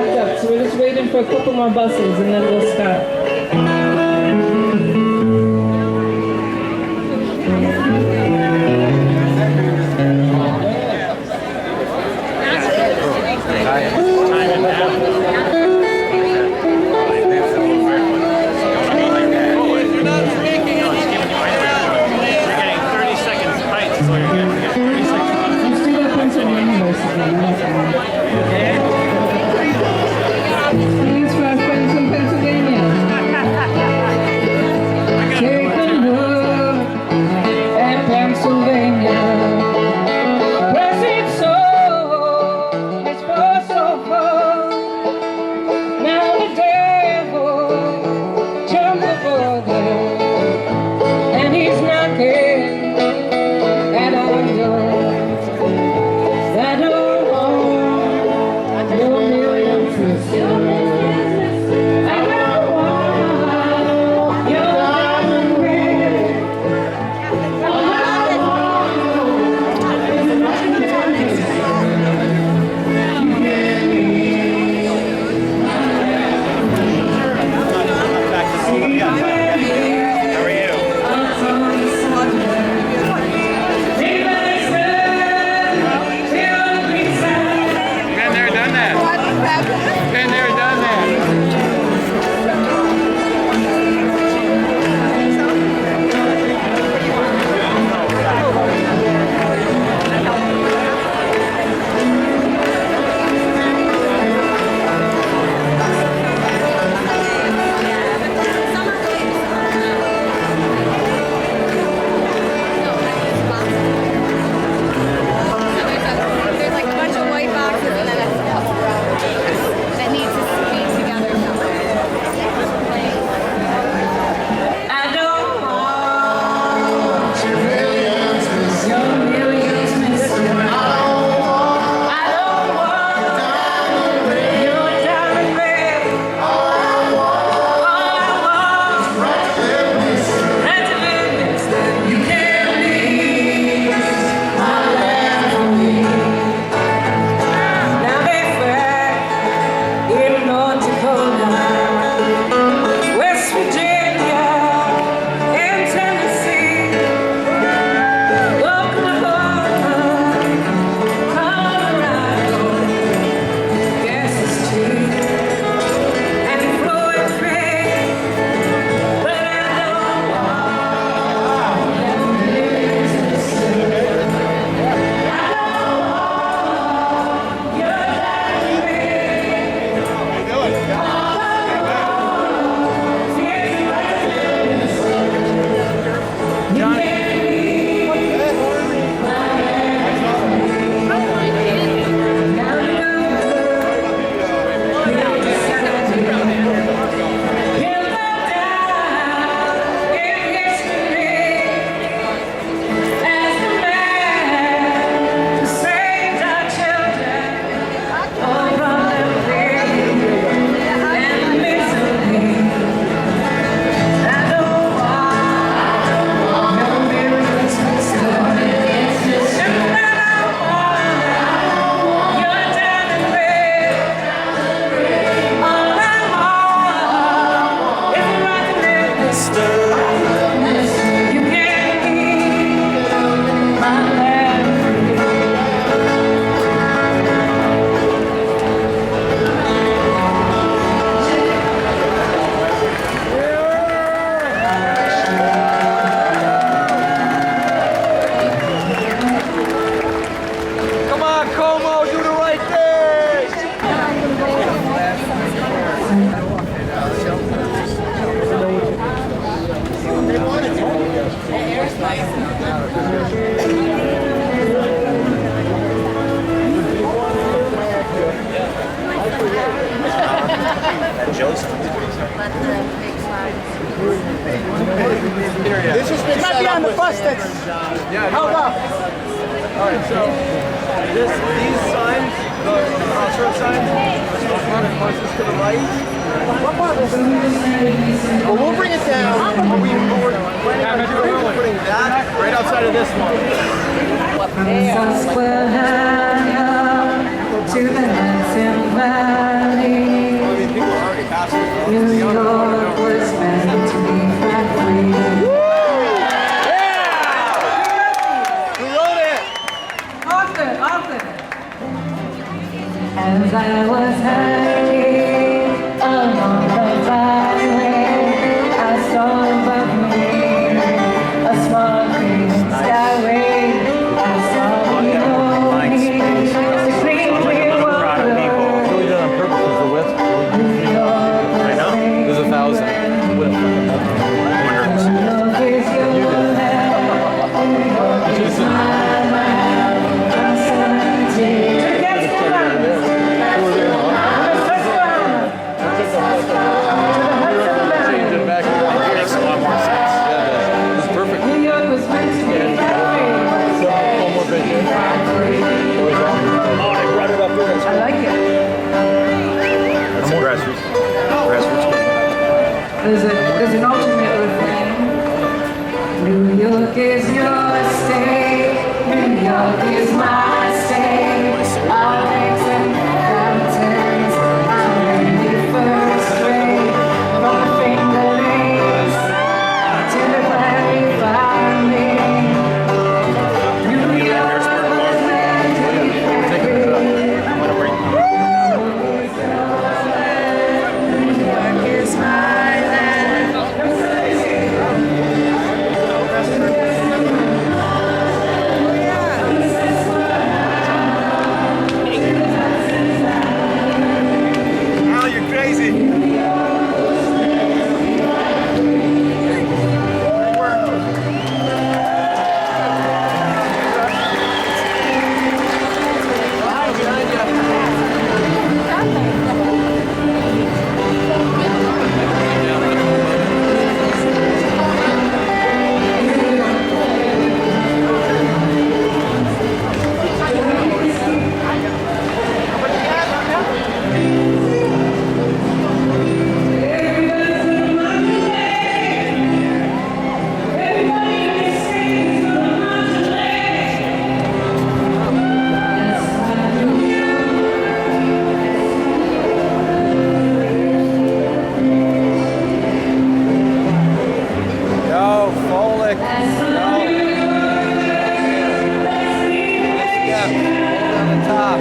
backed up, so we're just waiting for a couple more buses and then we'll start. Thanks for our friends from Pennsylvania. Take a look at Pennsylvania. Bless its soul, it's for so far. Now the devil jumped the border, and he's knocking at our door. That don't want your million sisters. It might be on the bus that's held up. All right, so these signs, the crossroad signs, closest to the right. Well, we'll bring it down. We're putting that right outside of this one. To the Hudson Valley. New York was meant to be free. Who wrote it? Arthur. As I was hanging along the byway, I saw above me a small green skyway. I saw below me the green clear water. Really done on purpose is the width. New York was made There's 1,000 width. love is your land. New York is my land. Prosperity. Change it back. It makes a lot more sense. Yeah, it's perfect. New York was meant to be free. One more page. Oh, I brought it up here. I like it. That's a grassroots game. There's an alternate refrain. New York is your state. New York is my state. Our lakes and mountains are many first rate. From the Finger Lakes to the Valley Farming. New York was meant to be free. New York is my land. Al, you're crazy. Yo, Folic. Yeah, hold on the top.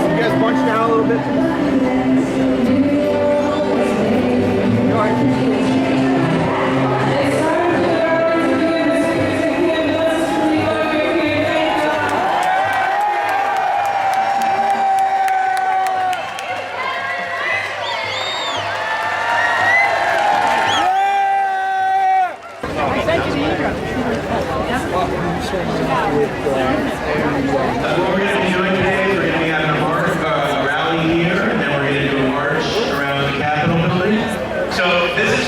You guys bunch down a little bit. What we're going to be doing today is we're going to be having a rally here, and then we're going to do a march around the Capitol building. So this is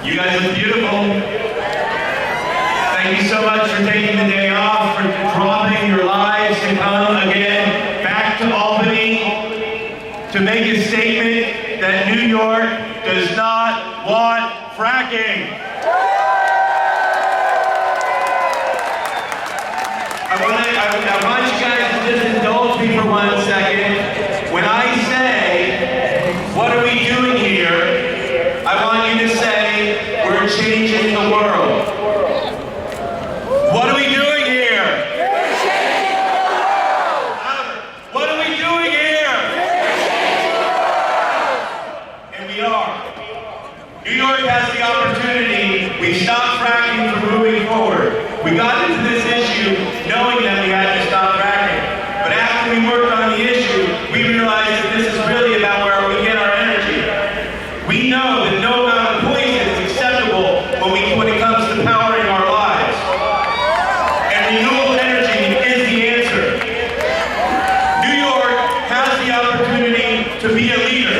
You guys look beautiful. Thank you so much for taking the day off, for dropping your lives to come again back to Albany to make a statement that New York does not want fracking. I want you guys to just indulge me for 1 second. When I say, what are we doing here? I want you to say, we're changing the world. What are we doing here? We're changing the world. What are we doing here? We're changing the world. And we are. New York has the opportunity. We stopped fracking from moving forward. We got into this issue knowing that we had to stop fracking. But after we worked on the issue, we realized that this is really about where we get our energy. We know that no amount of poison is acceptable when it comes to powering our lives. And renewable energy is the answer. New York has the opportunity to be a leader.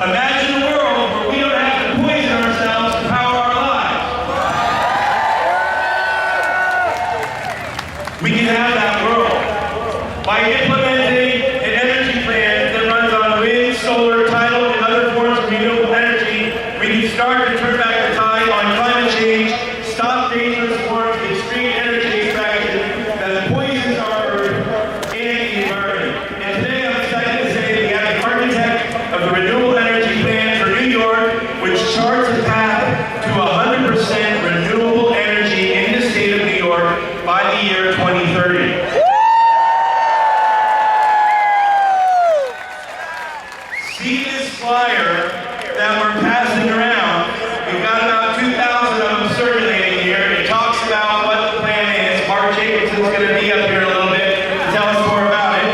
Imagine a world where we don't have to poison ourselves to power our lives. We can have that world by implementing an energy plan that runs on wind, solar, tidal, and other forms of renewable energy. We can start to turn back the tide on climate change, stop dangerous forms of extreme energy extraction that poisons our earth and the environment. And today I'm excited to say that we have the architect of the renewable energy plan for New York, which charts a path to 100% renewable energy in the state of New York by the year 2030. See this flyer that we're passing around? We've got about 2,000 of them circulating here. It talks about what the plan is. Mark Jacobson's going to be up here a little bit to tell us more about it.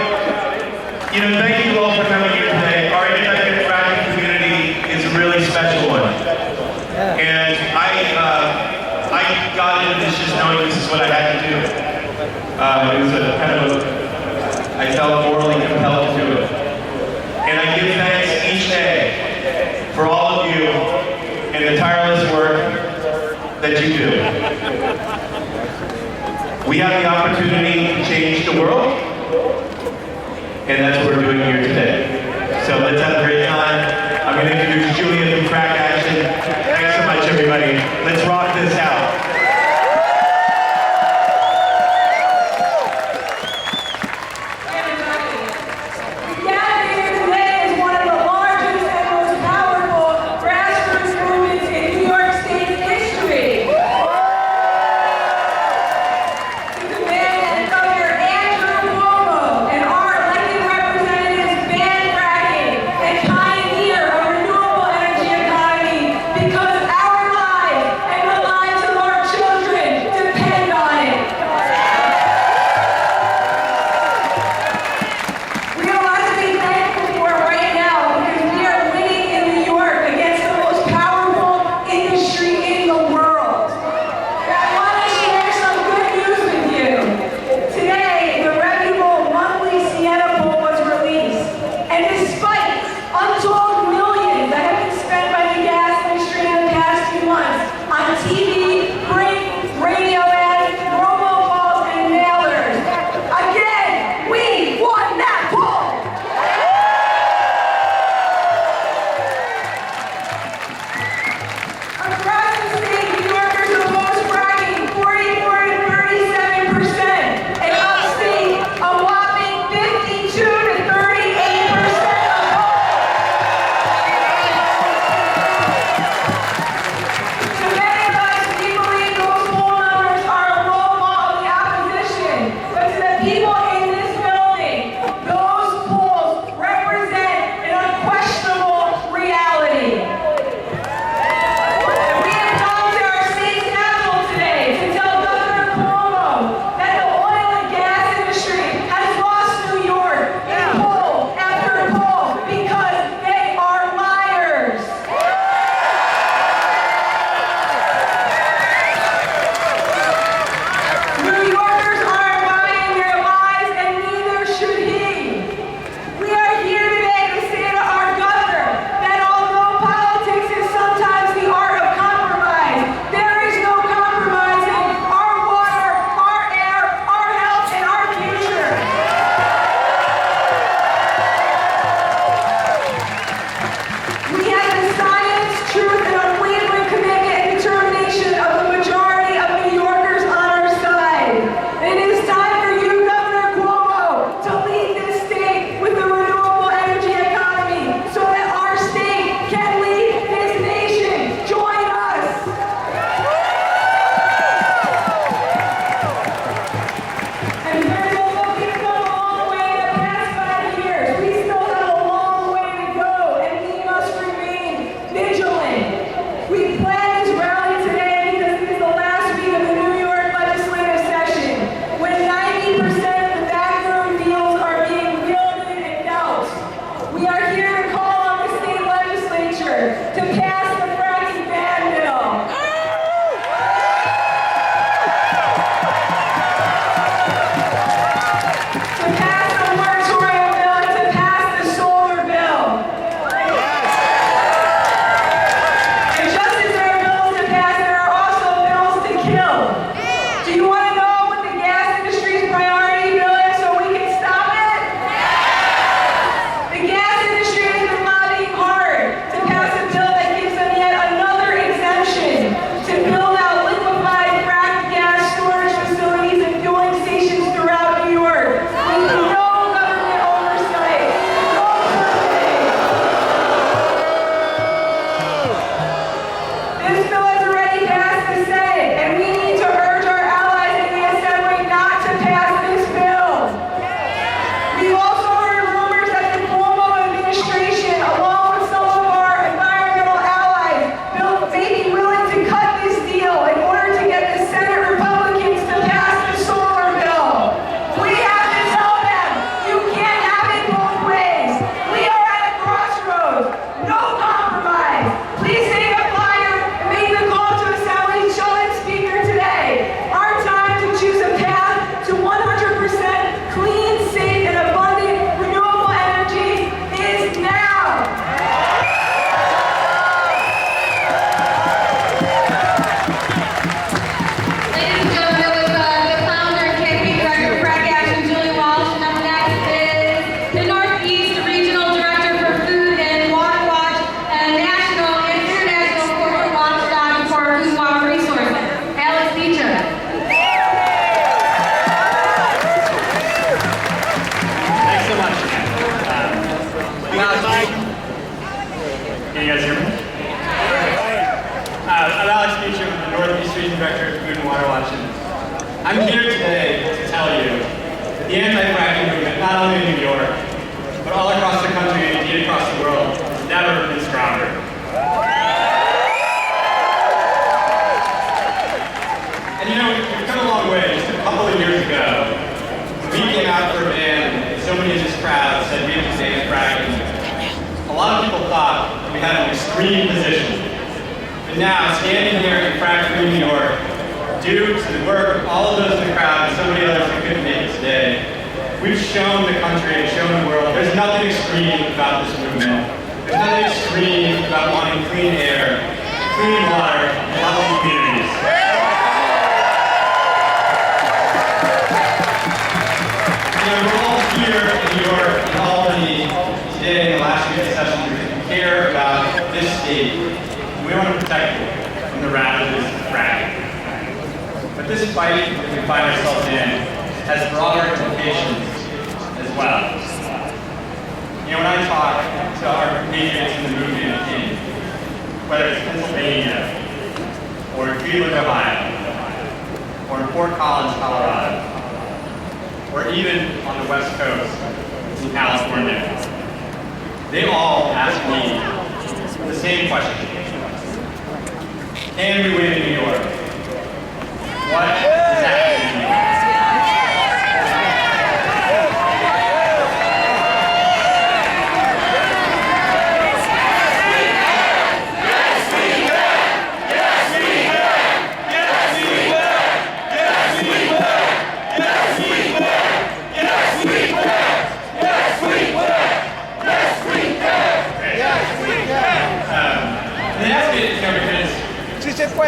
You know, thank you all for coming here today. Our anti-fracking community is a really special one. And I got into this just knowing this is what I had to do. It was a kind of I felt morally compelled to do it. And I give thanks each day for all of you and the tireless work that you do. We have the opportunity to change the world, and that's what we're doing here today. So let's have a great time. I'm going to introduce Julia from Crack Action. Thanks so much, everybody. Let's rock this out. Pioneer of renewable energy This bill has already passed the Senate, and we need to urge our allies in the Assembly not to pass this bill. We've also heard rumors that the Cuomo administration, along with some of our environmental allies, may be willing to cut this deal in order to get the Senate Republicans to pass the solar bill. We have to tell them, you can't have it both ways. We are at a crossroads. No compromise. Please take a flyer and make the call to Assembly show its speaker today. Our time to choose a path to 100% clean, safe, and abundant renewable energy is now. Ladies and gentlemen, with the founder and campaign director of Frack Action, Julie Walsh, and up next is the Northeast Regional Director for Food and Water Watch and National and International Corporate Watchdog for Food and Water Resources, Alex Beecher. Thanks so much. Can you guys hear me? I'm Alex Beecher, the Northeast Region Director of Food and Water Watch. I'm here today to tell you that the anti-fracking movement, not only in New York, but all across the country and indeed across the world, has never been stronger. And you know, we've come a long way. Just a couple of years ago, when we came out for a ban, and so many in this crowd said we have to stay anti-fracking, a lot of people thought that we had an extreme position. But now, standing here in frack-free New York, due to the work of all of those in the crowd and so many others who couldn't make it today, we've shown the country and shown the world there's nothing extreme about this movement. There's nothing extreme about wanting clean air, clean water, and healthy communities. You know, we're all here in New York, in Albany, today in the last week of the session because we care about this state. We want to protect it from the ravages of fracking. But this fight that we find ourselves in has broader implications as well. You know, when I talk to our compatriots in the movement in, whether it's Pennsylvania, or Cleveland, Ohio, or in Fort Collins, Colorado, or even on the West Coast in California, they all ask me the same question. Can we win in New York? What is happening in New York?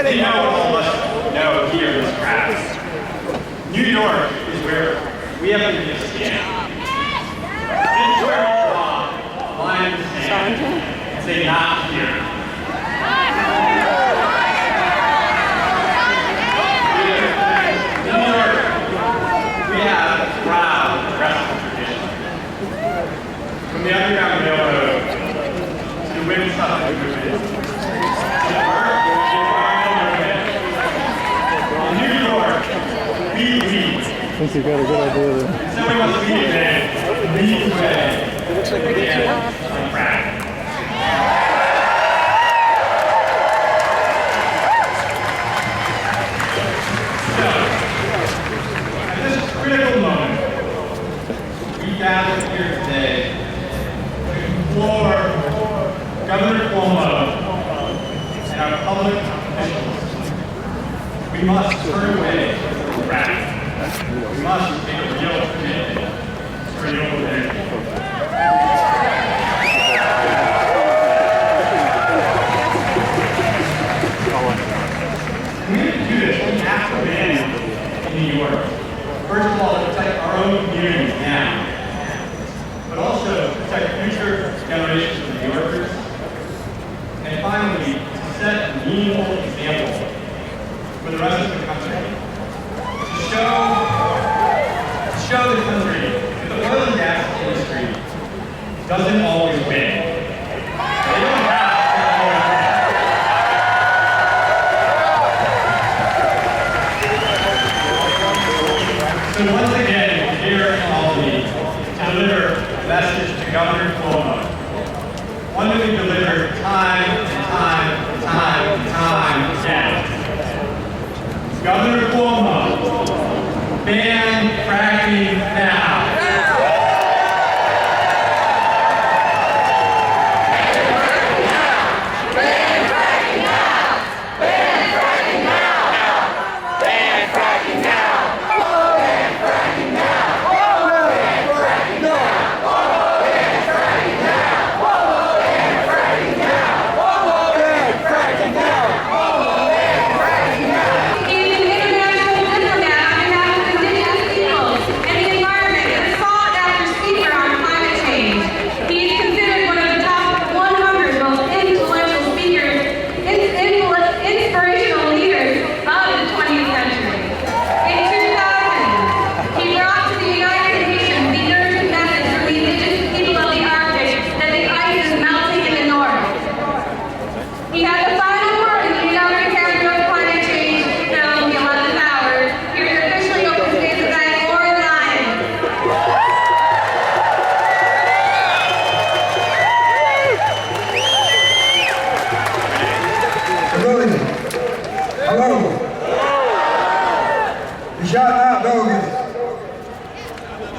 They know all of us know here in this crowd. New York is where we have to be a stand. This is where we draw a line in the sand and say, not here. In New York, we have a proud progressive tradition. From the Underground Railroad to the women's suffrage movement, I think you got a good idea there. Somebody wants to lead today. Lead the way. It looks like we did too. So, at this critical moment, we gather here today to implore Governor Cuomo and our public officials. We must turn away from fracking. We must make a real commitment to renewable energy. We need to do this. We have to win in New York. First of all, to protect our own communities now, but also to protect future generations of New Yorkers. And finally, to set a meaningful example for the rest of the country. Show the country that the oil and gas industry doesn't always win. They don't have to Governor Cuomo. One that we delivered time and time again. Governor Cuomo, ban fracking now.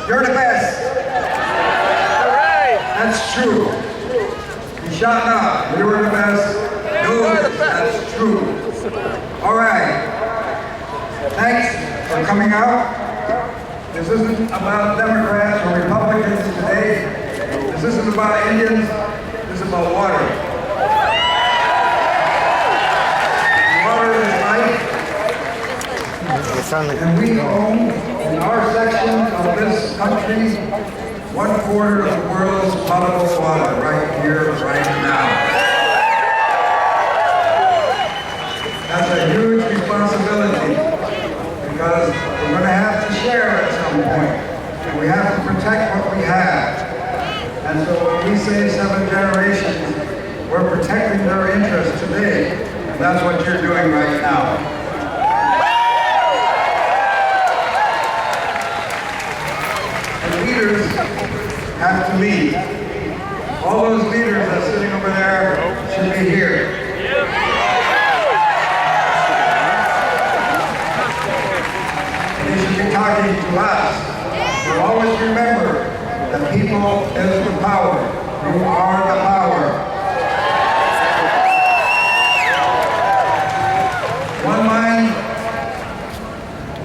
You're the best. That's true. You shot up. You were the best. That's true. All right. Thanks for coming out. This isn't about Democrats or Republicans today. This isn't about Indians. This is about water. Water is life. And we own, in our section of this country, 1/4 of the world's potable water right here, right now. That's a huge responsibility because we're going to have to share at some point. And we have to protect what we have. And so when we say 7 generations, we're protecting their interests today. And that's what you're doing right now. Leaders have to lead. All those leaders that are sitting over there should be here. They should be talking to us. So always remember that people is the power. You are the power. One mind,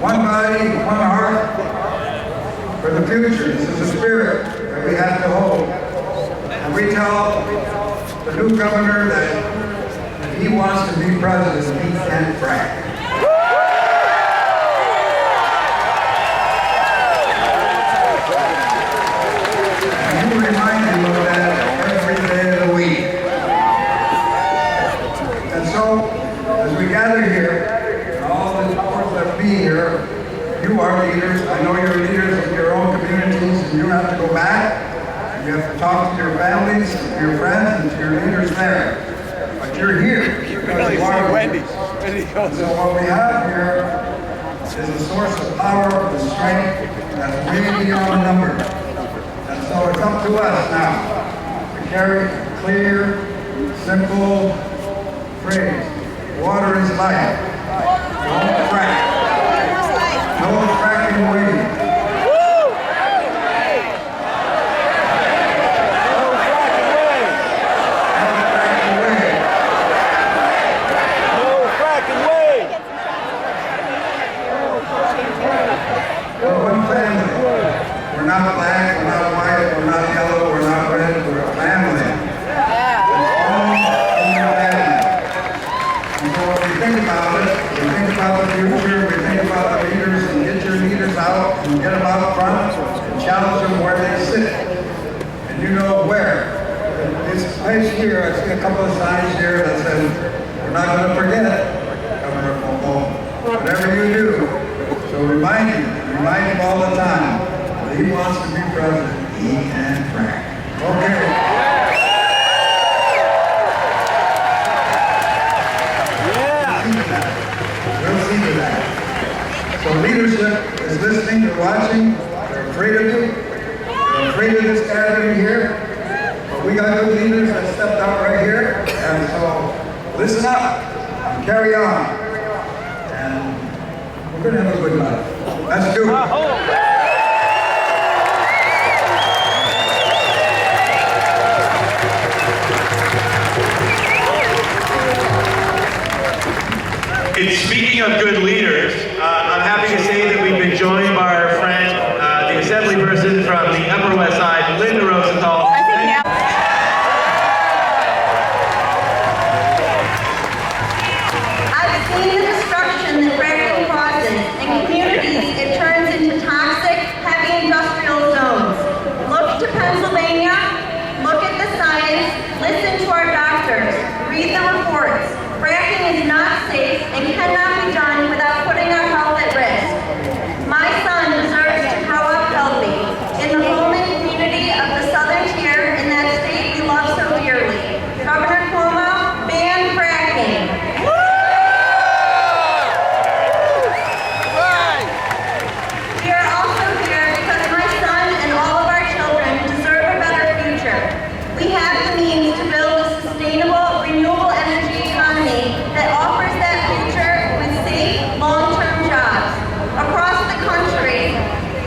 one body, one heart. For the future, this is a spirit that we have to hold. And we tell the new governor that if he wants to be president, he can frack. And you remind him of that every day of the week. And so, as we gather here, and all the powers that be here, you are leaders. I know you're leaders of your own communities, and you have to go back. You have to talk to your families, to your friends, and to your leaders there. But you're here because you are leaders. So what we have here is a source of power and strength that's way beyond number. And so it's up to us now to carry a clear, simple phrase. Water is life. Don't frack. No fracking way. No fracking way. We're one family. We're not black, we're not white, we're not yellow, we're not red, we're a family. And so when we think about it, we think about the future, we think about the leaders, and get your leaders out and get them out front and challenge them where they sit. And you know where. This place here, I see a couple of signs here that says, we're not going to forget Governor Cuomo, whatever you do. So remind him all the time that he wants to be president. He can frack. Okay. We'll see to that. So leadership is listening, they're watching, they're afraid of you, they're afraid of this gathering here. we got good leaders that stepped out right here, and so listen up and carry on. And we're gonna have a good life. Let's do it. And speaking of good leaders, I'm happy to say that we've been joined by our friend, the assembly person from the Upper West Side, Linda Rosenthal. I've seen the destruction that fracking causes. In communities, it turns into toxic, heavy industrial zones. Look to Pennsylvania, look at the science, listen to our doctors, read the reports. Fracking is not safe and cannot be done without putting our health at risk. My son deserves to grow up healthy in the home and community of the southern tier in that state we love so dearly. Governor Cuomo, ban fracking. We are also here because my son and all of our children deserve a better future. We have the means to build a sustainable, renewable energy economy that offers that future with safe, long-term jobs. Across the country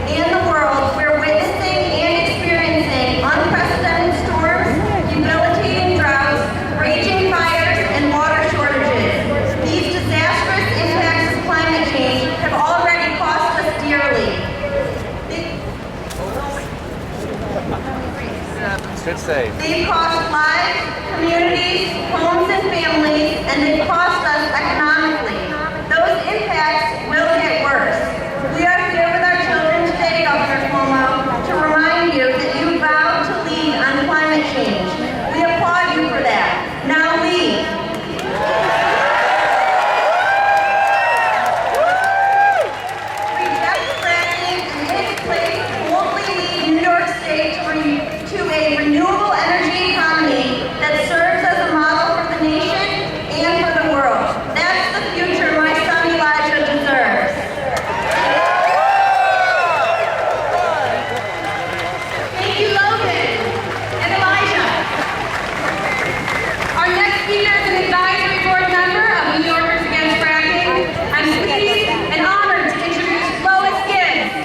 and the world, we're witnessing and experiencing unprecedented storms, debilitating droughts, raging fires, and water shortages. These disastrous impacts of climate change have already cost us dearly. Good save. They've cost lives, communities, homes, and families, and they've cost us economically. Those impacts will get worse. We are here with our children today, Governor Cuomo, to remind you that you vowed to lead on climate change. We applaud you for that. Now lead. Reject fracking and in its place boldly lead New York State to a renewable energy economy that serves as a model for the nation and for the world. That's the future my son Elijah deserves. Thank you, Logan and Elijah. Our next speaker is an advisory board member of New Yorkers Against Fracking. I'm pleased and honored to introduce Lois Gibbs.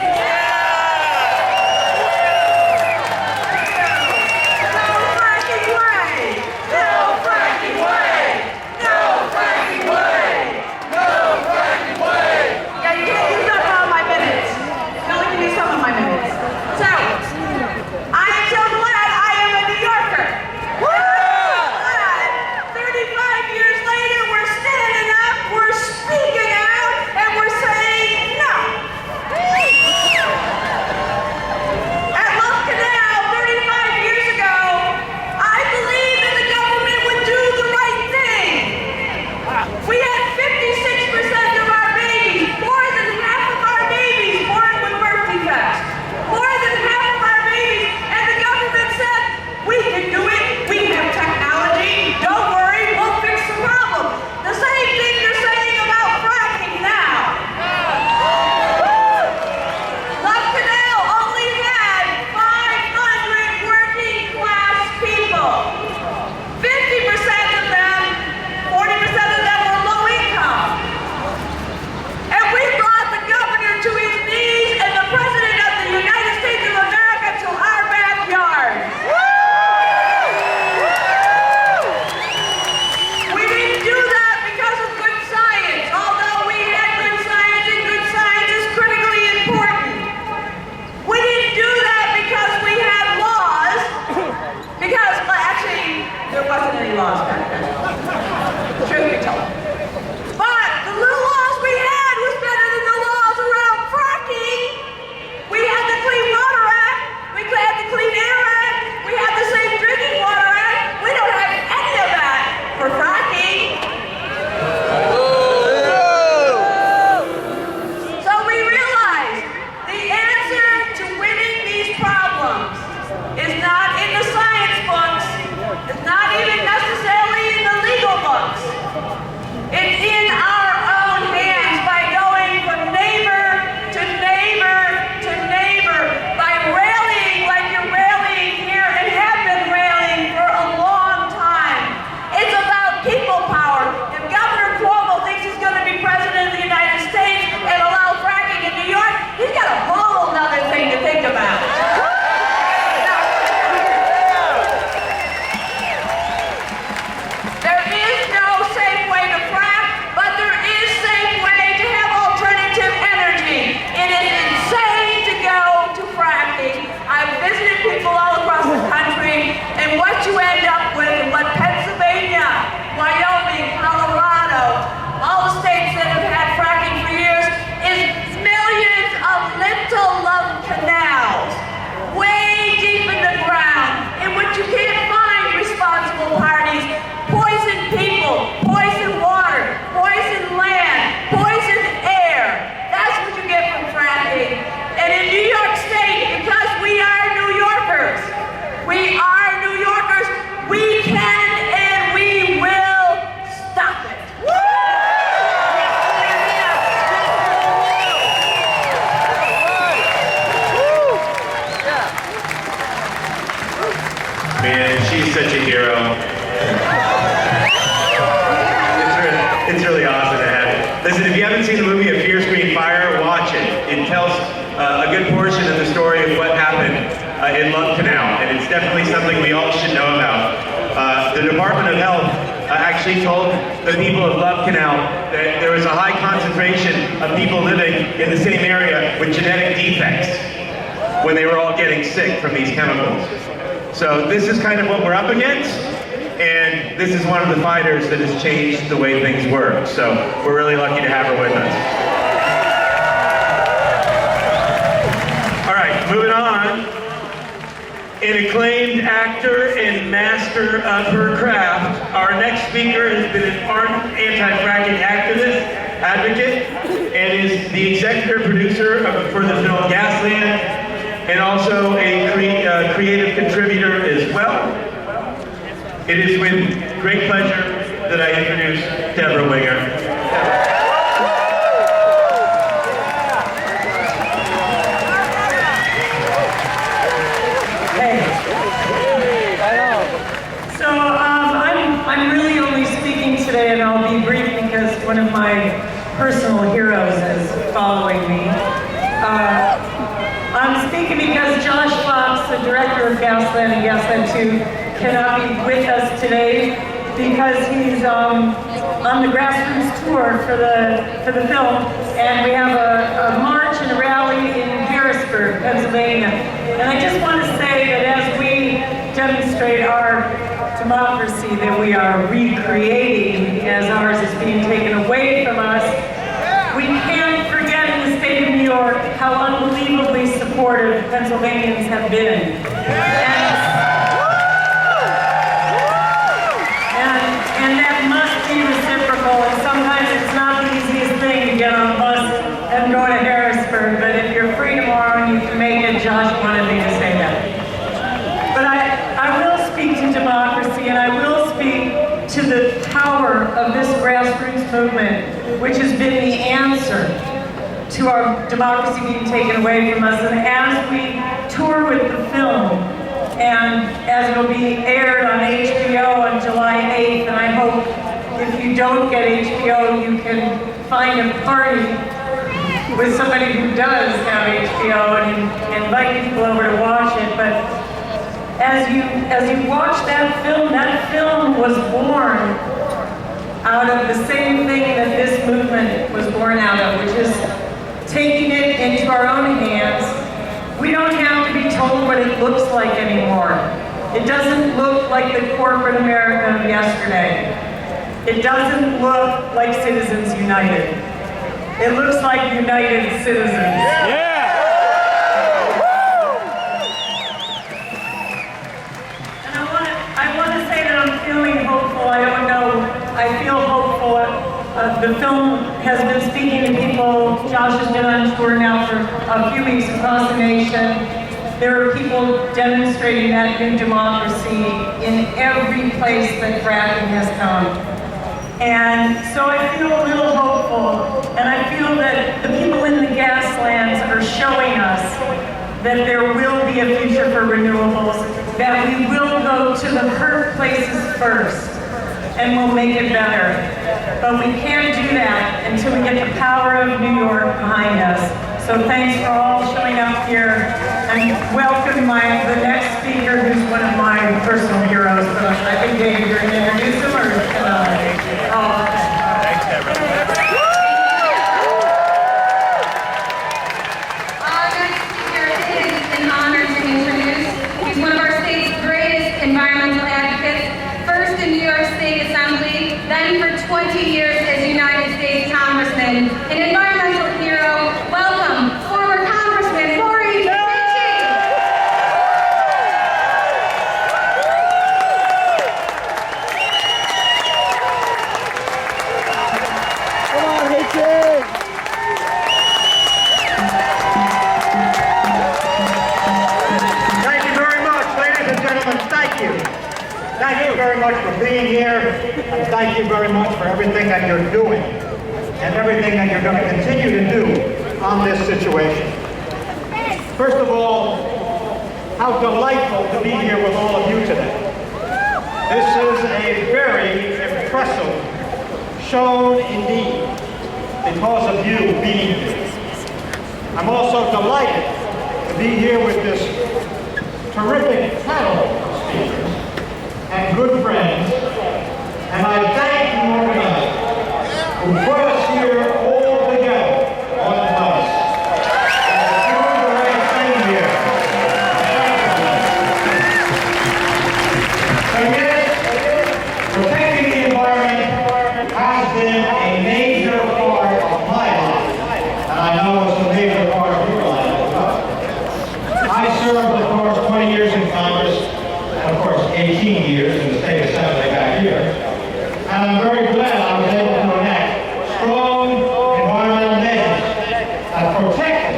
Listen, if you haven't seen the movie A Fierce Green Fire, watch it. It tells a good portion of the story of what happened in Love Canal, and it's definitely something we all should know about. The Department of Health actually told the people of Love Canal that there was a high concentration of people living in the same area with genetic defects when they were all getting sick from these chemicals. So this is kind of what we're up against, and this is one of the fighters that has changed the way things work. So we're really lucky to have her with us. All right, moving on. An acclaimed actor and master of her craft, our next speaker has been an ardent anti-fracking activist, advocate, and is the executive producer for the film Gasland, and also a creative contributor as well. It is with great pleasure that I introduce Deborah Winger. I'm really only speaking today, and I'll be brief because one of my personal heroes is following me. I'm speaking because Josh Fox, the director of Gasland and Gasland 2, cannot be with us today because he's on the grassroots tour for the film, and we have a march and a rally in Harrisburg, Pennsylvania. And I just want to say that as we demonstrate our democracy that we are recreating as ours is being taken away from us, we can't forget in the state of New York how unbelievably supportive Pennsylvanians have been. And that must be reciprocal, and sometimes it's not the easiest thing to get on a bus and go to Harrisburg, but if you're free tomorrow and you can make it, Josh wanted me to say that. But I will speak to democracy, and I will speak to the power of this grassroots movement, which has been the answer to our democracy being taken away from us. And as we tour with the film, and as it will be aired on HBO on July 8th, and I hope if you don't get HBO, you can find a party with somebody who does have HBO and invite people over to watch it. But as you watch that film was born out of the same thing that this movement was born out of, which is taking it into our own hands. We don't have to be told what it looks like anymore. It doesn't look like the corporate America of yesterday. It doesn't look like Citizens United. It looks like United Citizens. Yeah. I feel hopeful. The film has been speaking to people. Josh has been on tour now for a few weeks across the nation. There are people demonstrating that new democracy in every place that fracking has come. And so I feel a little hopeful, and I feel that the people in the Gaslands are showing us that there will be a future for renewables, that we will go to the hurt places first, and we'll make it better. But we can't do that until we get the power of New York behind us. So thanks for all showing up here, and welcome the next speaker, who's one of my personal heroes. So I think Dave, you're going to introduce him, or Thanks, Deborah. Our next speaker is an honor to introduce. He's one of our state's greatest environmental advocates. First in New York State Assembly, then for 20 years as United States Congressman, an environmental hero. Welcome, former Congressman Corey Ritchie. Come on, Ritchie! Thank you very much, ladies and gentlemen. Thank you. Thank you very much for being here, and thank you very much for everything that you're doing and everything that you're going to continue to do on this situation. First of all, how delightful to be here with all of you today. This is a very impressive show indeed. because of you being here. I'm also delighted to be here with this terrific panel of speakers and good friends, and I thank the organizers who put us here all together on the bus. We're doing the right thing here. So yes, protecting the environment has been a major part of my life, and I know it's a major part of your life as well. I served, of course, 20 years in Congress, and of course 18 years in the State Assembly back here. And I'm very glad I was able to enact strong environmental measures that protected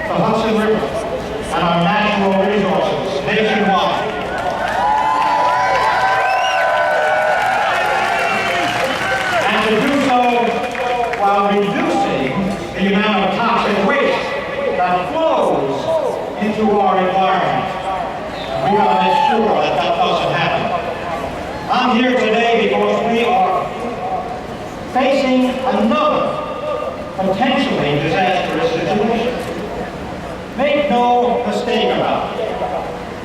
the Hudson River and our natural resources nationwide. And to do so while reducing the amount of toxic waste that flows into our environment. We gotta make sure that that doesn't happen. I'm here today because we are facing another potentially disastrous situation. Make no mistake about it.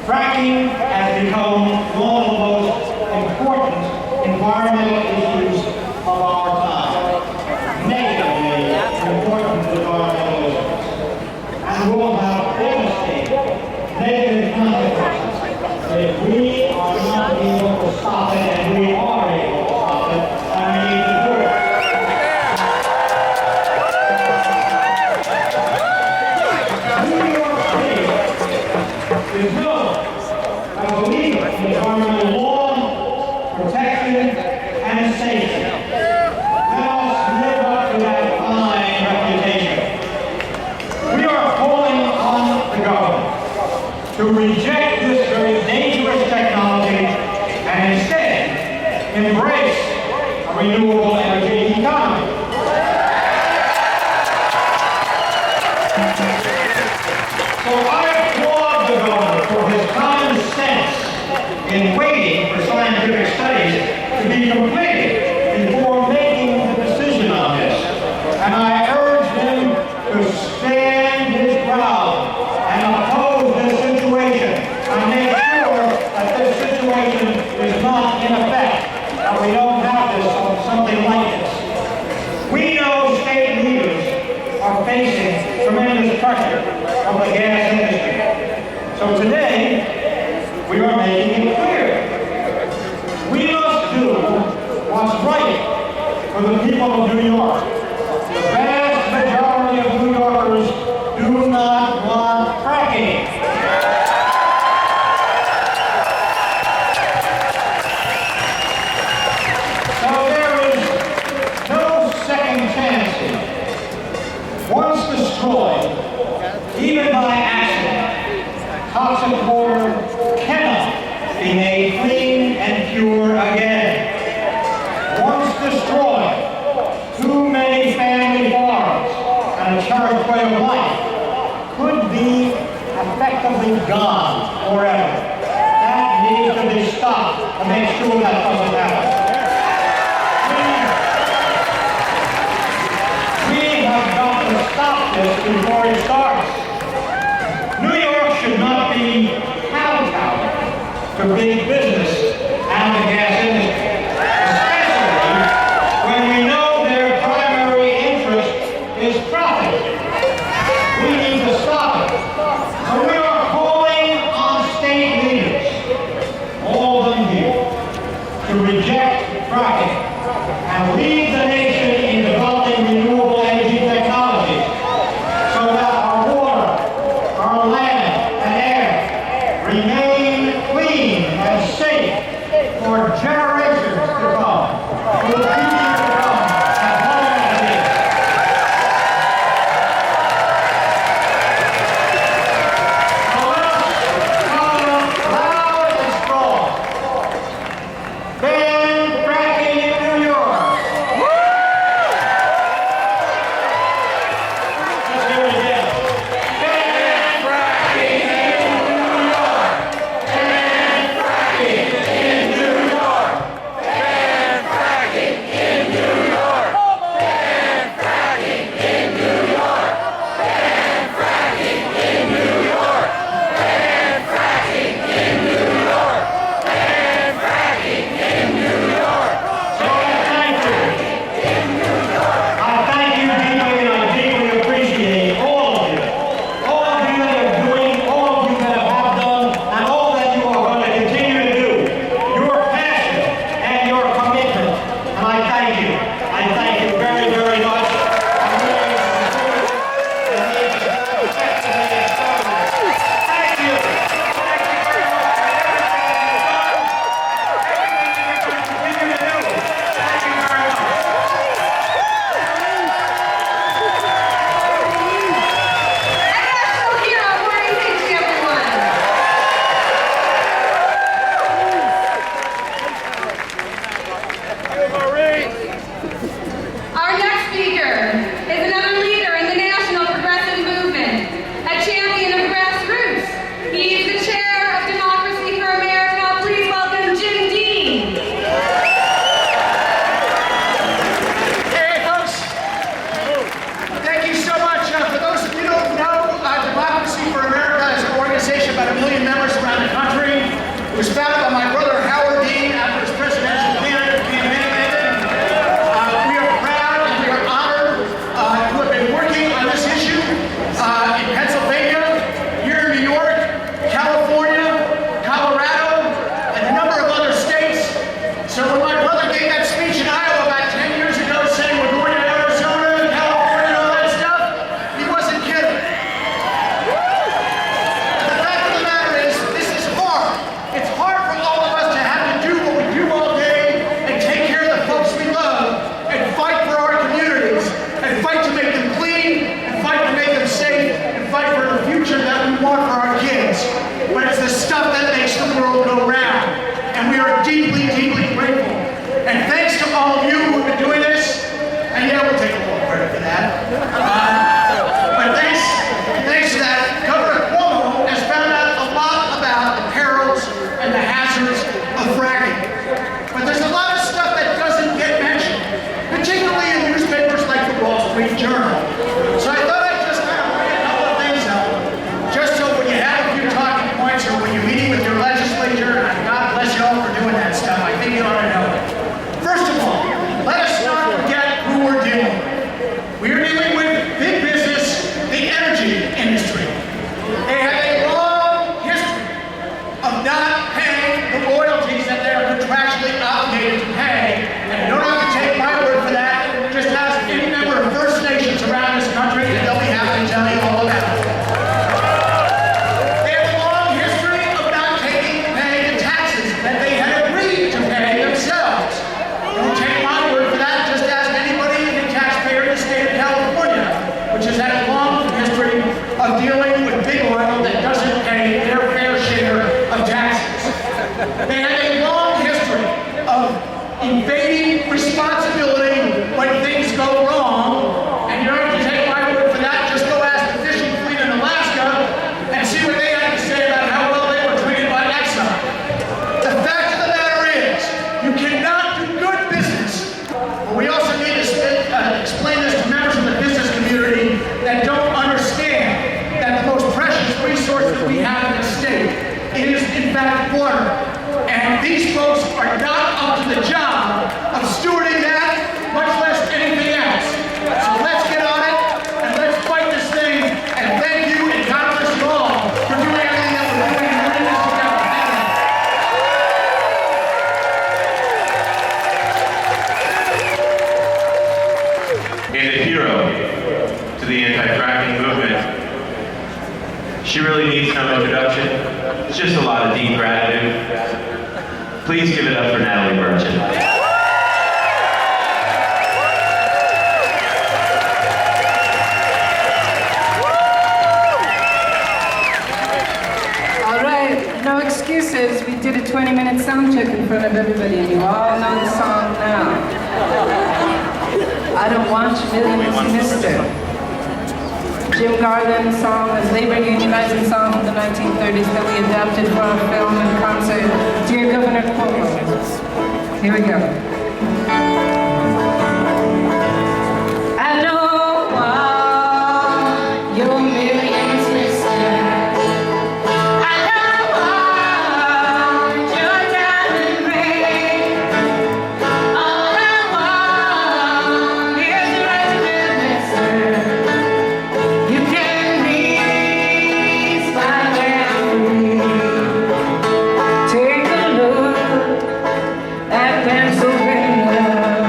Fracking has become one of the most important environmental issues of our time. Negatively important environmental issues. And will have devastating negative consequences if we are not able to stop it, and we are able to stop it, and we need to do it. New York City is known as a leader in environmental law, protection, and safety. Let us live up to that fine reputation. We are calling on the government to reject this very dangerous technology and instead embrace a renewable energy economy. So I applaud the governor for his common sense in waiting for scientific studies to be completed before making the decision on this. And I urge him to stand his ground and oppose this situation and make sure that this situation is not in effect, that we don't have this on something like this. We know state leaders are facing tremendous pressure from the gas industry. So today, we are making it clear. We must do what's right for the people of New York. The vast majority of New Yorkers do not want fracking. So there is no second chance here. Once destroyed, even by accident, toxic water cannot be made clean and pure again. Once destroyed, too many family farms and a cherished way of life could be effectively gone forever. That needs to be stopped to make sure that doesn't happen. We have got to stop this before it starts. New York should not be kowtowing to big business and the gas industry, especially when we know their primary interest is profit. We need to stop it. So we are calling on state leaders, all of them here, to reject fracking and lead the nation in developing renewable energy technologies so that our water, our land, and air remain clean and safe for generations. Street Journal. So I thought I'd just kind of bring a couple of things up, just so when you have a few talking points or when you're meeting with your legislature, and God bless you all for doing that stuff, I think you ought to know it. First of all, let us not forget who we're dealing with. We're dealing with big business, the energy industry. They have a long history of not paying the royalties that they're contractually obligated to pay, and you don't have to take my word for that. Just ask any member of First Nations around this country, and they'll be happy to tell you all about it. They have a long history of not paying the taxes that they had agreed to pay themselves. Don't take my word for that. Just ask anybody in the taxpayer in the state of California, which has had a long history of dealing with big oil that doesn't pay their fair share of taxes. They have a long history of evading responsibility when things go wrong, and you don't have to take my word for that. Just go ask the fishing fleet in Alaska and see what they had to say about how well they were treated by Exxon. The fact of the matter is, you cannot do good business. But we also need to explain this to members of the business community that don't understand that the most precious resource that we have in the state is, in fact, water. And these folks are not up to the job of stewarding that, much less anything else. So let's get on it, and let's fight this thing, and thank you, and God bless you all for doing everything that we're doing and bringing this together. And a hero to the anti-fracking movement. She really needs no introduction. It's just a lot of deep gratitude. Please give it up for Natalie Burchett. All right, no excuses. We did a 20-minute sound check in front of everybody, and you all know the song now. I Don't Want You Millions, Mister. Jim Garland's song, a labor unionizing song from the 1930s that we adapted for our film and concert, Dear Governor Cuomo. Here we go. I don't want your millions, mister. I don't want your diamond ring. All I want is the right to live, mister. You can lease my land. Take a look at Pennsylvania.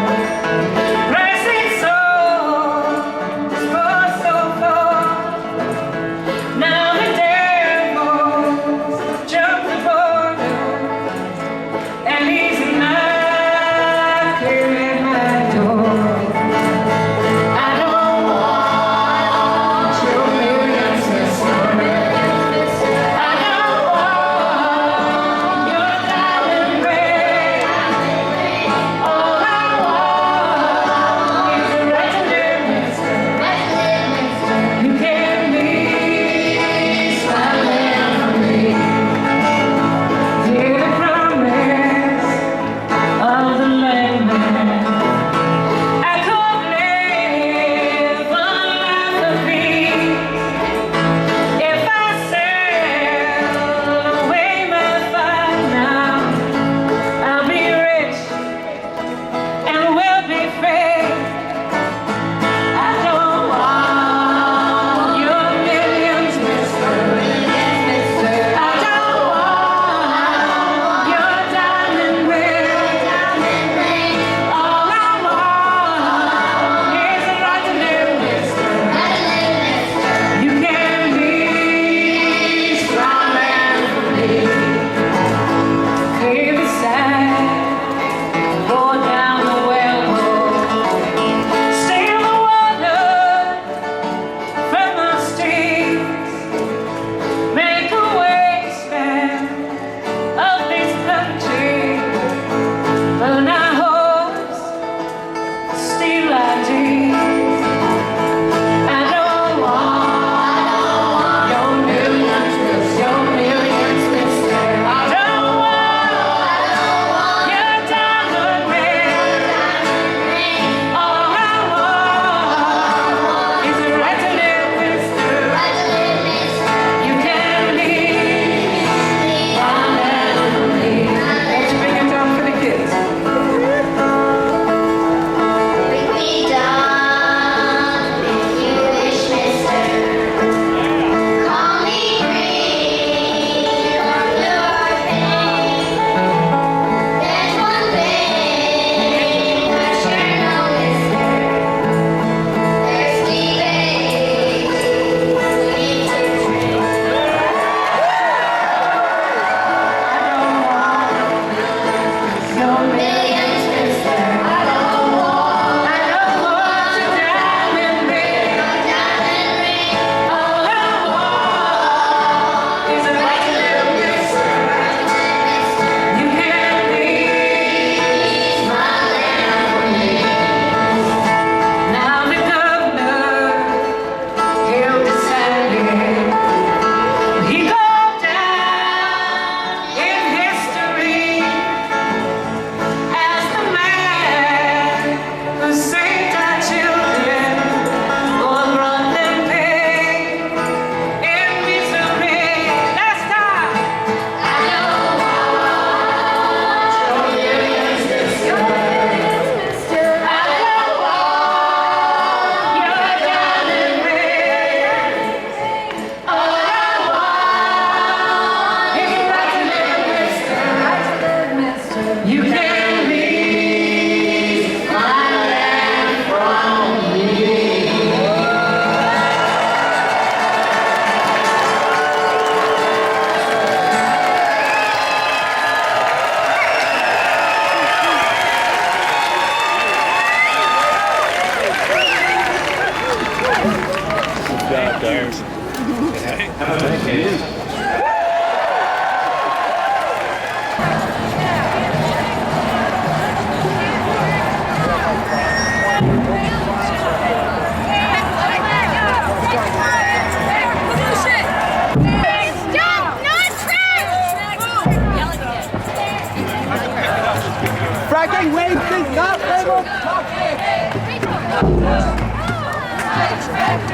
Fracking waste is not legal.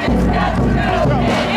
It's